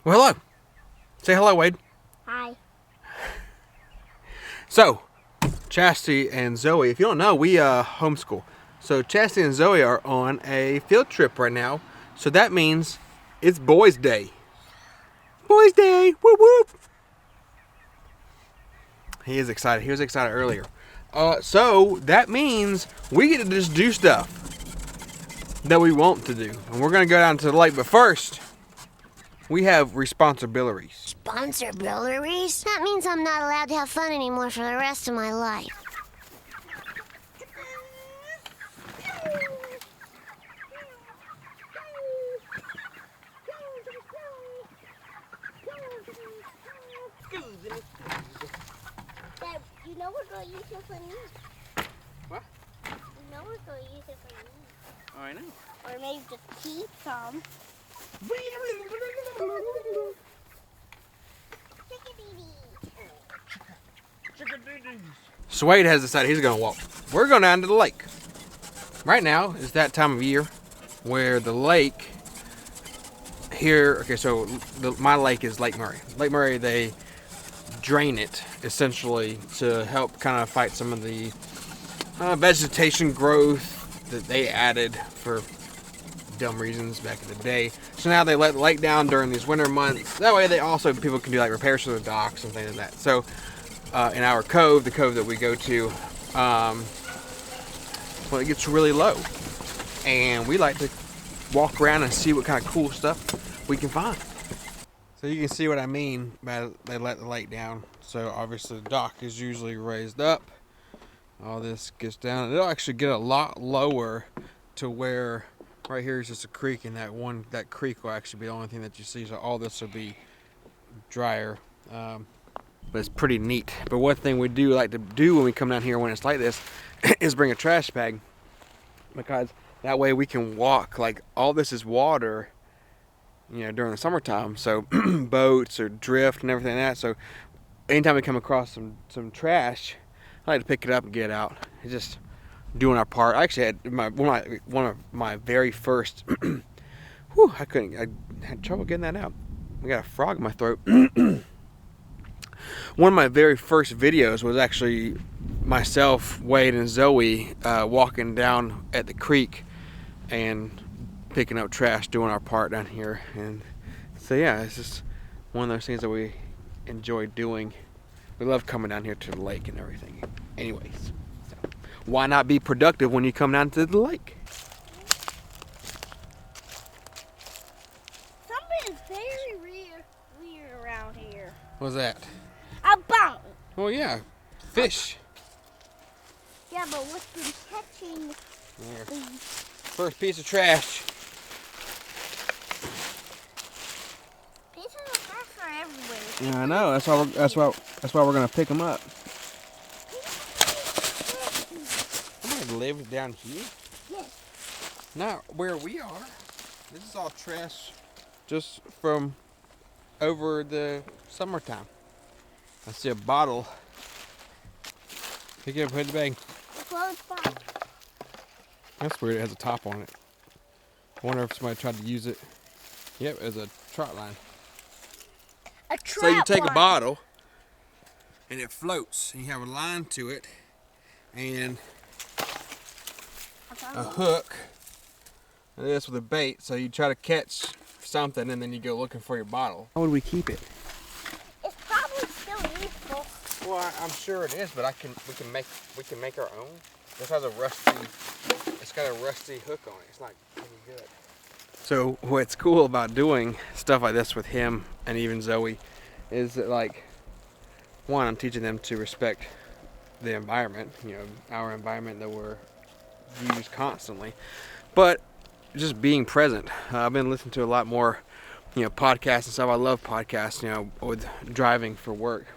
Well, hello. Say hello, Wade. Hi. So, Chastity and Zoe, if you don't know, we homeschool. So Chastity and Zoe are on a field trip right now. So that means it's Boys' Day. Boys' Day! Whoop whoop! He is excited. He was excited earlier. So that means we get to just do stuff that we want to do. And we're going to go down to the lake. But first, we have responsibilities. Responsibilities? That means I'm not allowed to have fun anymore for the rest of my life. Dad, you know we're going to use it for me. What? You know we're going to use it for me. Oh, I know. Or maybe just keep some. So Wade has decided he's going to walk. We're going down to the lake. Right now is that time of year where the lake here, okay, so my lake is Lake Murray. Lake Murray, they drain it essentially to help kind of fight some of the vegetation growth that they added for dumb reasons back in the day. So now they let the lake down during these winter months. That way they also, people can do like repairs to the docks and things like that. So in our cove, the cove that we go to, well, it gets really low. And we like to walk around and see what kind of cool stuff we can find. So you can see what I mean by they let the lake down. So obviously the dock is usually raised up. All this gets down. It'll actually get a lot lower to where right here is just a creek, and that creek will actually be the only thing that you see. So all this will be drier. But it's pretty neat. But one thing we do like to do when we come down here when it's like this is bring a trash bag, because that way we can walk. Like all this is water, you know, during the summertime. So boats or drift and everything like that. So anytime we come across some trash, I like to pick it up and get it out. It's just doing our part. I actually had one of my very first. I had trouble getting that out. I got a frog in my throat. One of my very first videos was actually myself, Wade, and Zoe walking down at the creek and picking up trash, doing our part down here. And so yeah, it's just one of those things that we enjoy doing. We love coming down here to the lake and everything. Anyways, so why not be productive when you come down to the lake? Something is very weird around here. What's that? A bone. Oh yeah, fish. Yeah, but what's been catching Here. these? First piece of trash. Pieces of trash are everywhere. Yeah, I know. That's why we're gonna pick them up. Somebody lives down here. Yes. Not where we are. This is all trash, just from over the summertime. I see a bottle. Pick it up, put it in the bag. A closed box. That's weird. It has a top on it. I wonder if somebody tried to use it. Yep, as a trot line. A trap So you take line. a bottle, and it floats, and you have a line to it, and a hook, and this with a bait. So you try to catch something, and then you go looking for your bottle. How would we keep it? It's probably still useful. Well, I'm sure it is, but we can make our own. This has it's got a rusty hook on it. It's not pretty good. So what's cool about doing stuff like this with him and even Zoe is that, like, one, I'm teaching them to respect the environment, you know, our environment that we're used constantly, but just being present. I've been listening to a lot more, you know, podcasts and stuff. I love podcasts, you know, with driving for work.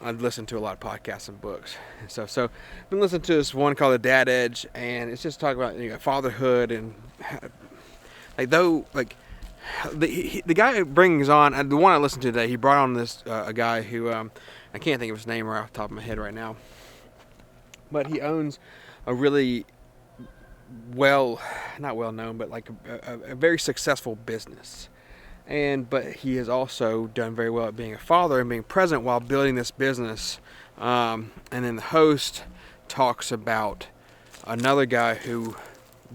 I've listened to a lot of podcasts and books and stuff. So I've been listening to this one called The Dad Edge, and it's just talking about, you know, fatherhood and the guy who brings on, the one I listened to today, he brought on this a guy who I can't think of his name right off the top of my head right now, but he owns a really not well known, but like a very successful business. But he has also done very well at being a father and being present while building this business. And then the host talks about another guy who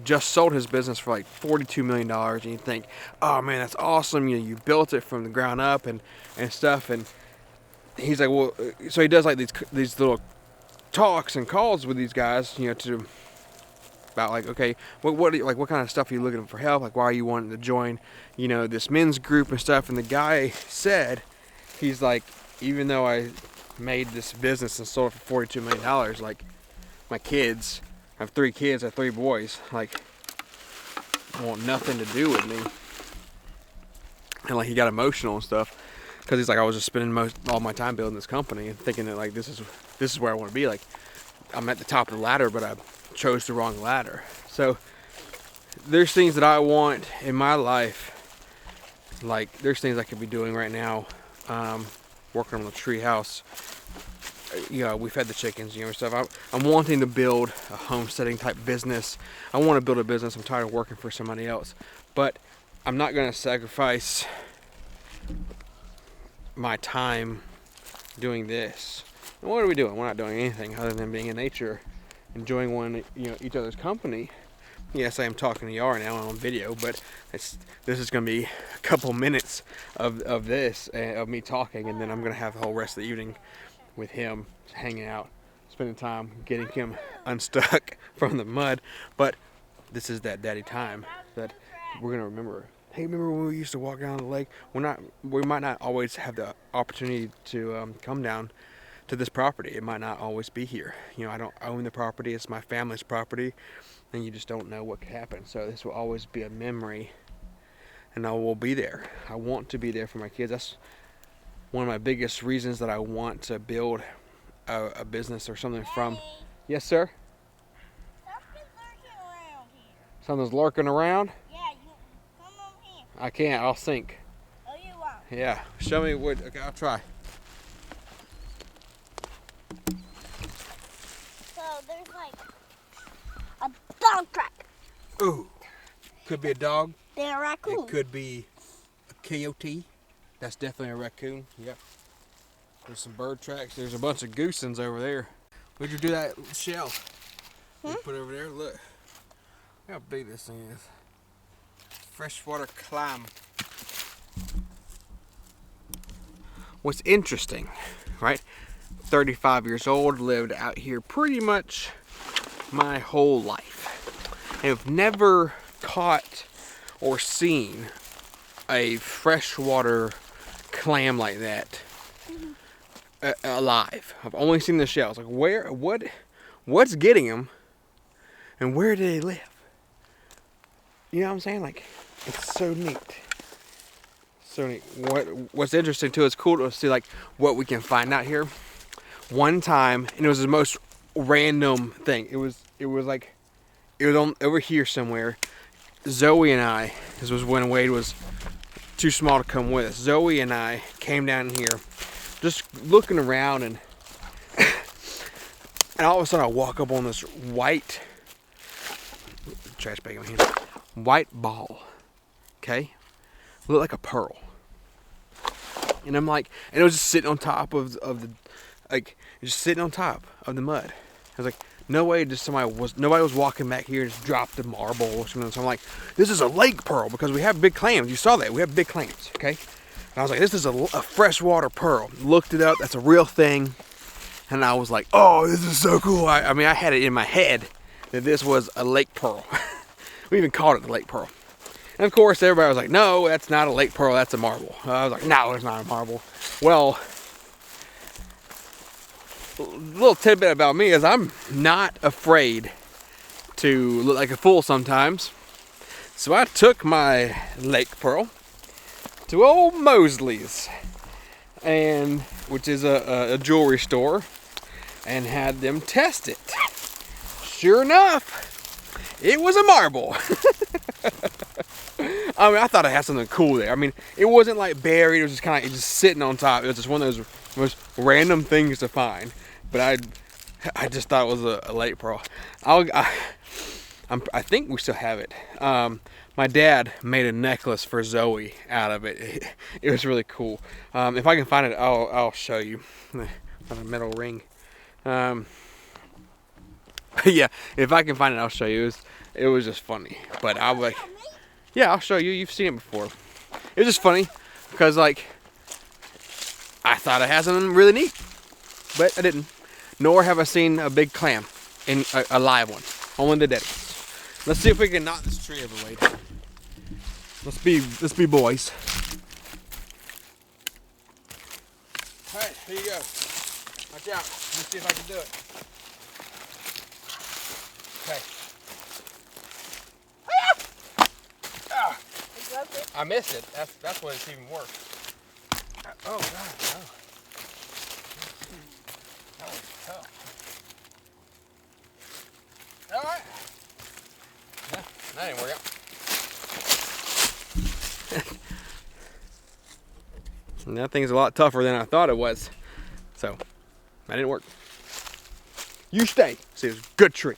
just sold his business for like $42 million, and you think, oh man, that's awesome, you know, you built it from the ground up and stuff. And he's like, well, so he does like these little talks and calls with these guys, you know, to about like, okay, what kind of stuff are you looking for help, like why are you wanting to join, you know, this men's group and stuff. And the guy said, he's like, even though I made this business and sold it for $42 million, like my kids, I have 3 kids, I have 3 boys, like want nothing to do with me. And like he got emotional and stuff because he's like, I was just spending all my time building this company and thinking that like this is where I want to be. Like I'm at the top of the ladder, but I chose the wrong ladder. So there's things that I want in my life. Like there's things I could be doing right now, working on the tree house. You know, we've had the chickens, you know, stuff. I'm wanting to build a homesteading type business. I want to build a business. I'm tired of working for somebody else, but I'm not going to sacrifice my time doing this. And what are we doing? We're not doing anything other than being in nature, enjoying each other's company. Yes, I am talking to y'all now on video, but this is going to be a couple minutes of this, of me talking, and then I'm going to have the whole rest of the evening with him, hanging out, spending time getting him unstuck from the mud. But this is that daddy time that we're going to remember. Hey, remember when we used to walk down the lake? We might not always have the opportunity to come down to this property. It might not always be here. You know, I don't own the property. It's my family's property, and you just don't know what could happen. So this will always be a memory, and I will be there. I want to be there for my kids. That's one of my biggest reasons that I want to build a business or something from. Yes, sir? Something's lurking around here. Something's lurking around? Yeah, you come on here. I can't. I'll sink. Oh, you won't. Yeah. Show me what. Okay, I'll try. So there's like a dog track. Ooh. Could be a dog. They're a raccoon. It could be a coyote. That's definitely a raccoon. Yep. There's some bird tracks. There's a bunch of goosens over there. Where'd you do that shell? You put over there. Look how big this thing is. Freshwater clam. What's interesting, right? 35 years old, lived out here pretty much my whole life. And I've never caught or seen a freshwater clam like that alive. I've only seen the shells. Like what's getting them, and where do they live? You know what I'm saying? Like, it's so neat. So neat. What's interesting too, it's cool to see like what we can find out here. One time, and it was the most random thing. It was on over here somewhere. Zoe and I, this was when Wade was too small to come with us. Zoe and I came down here just looking around, and all of a sudden I walk up on this white trash bag in my hand, white ball. Okay? Looked like a pearl. And I'm like, and it was just sitting on top of the, like, just sitting on top of the mud. I was like, no way nobody was walking back here and just dropped a marble or something. So I'm like, this is a lake pearl because we have big clams. You saw that. We have big clams, okay? And I was like, this is a freshwater pearl. Looked it up. That's a real thing. And I was like, oh, this is so cool. I mean, I had it in my head that this was a lake pearl. We even called it the lake pearl. And of course, everybody was like, no, that's not a lake pearl. That's a marble. I was like, no, it's not a marble. Well, a little tidbit about me is I'm not afraid to look like a fool sometimes. So I took my lake pearl to old Mosley's, and which is a jewelry store, and had them test it. Sure enough, it was a marble. I mean, I thought I had something cool there. I mean, it wasn't like buried. It was just kind of just sitting on top. It was just one of those most random things to find. But I just thought it was a lake pearl. I think we still have it. my dad made a necklace for Zoe out of it. It was really cool. If I can find it, I'll show you. On a metal ring. Yeah, if I can find it, I'll show you. It was just funny. But I was like, yeah, I'll show you. You've seen it before. It was just funny because, like, I thought I had something really neat, but I didn't. Nor have I seen a big clam in a live one. Only the dead ones. Let's see if we can knock this tree over, Wade. Let's be boys. All right, here you go. Watch out. Let me see if I can do it. Okay. Ah! I missed it. That's what it's even worse. Oh God, no. That was tough. All right. Yeah, that didn't work out. And that thing's a lot tougher than I thought it was. So, that didn't work. You stay. See, it was a good tree.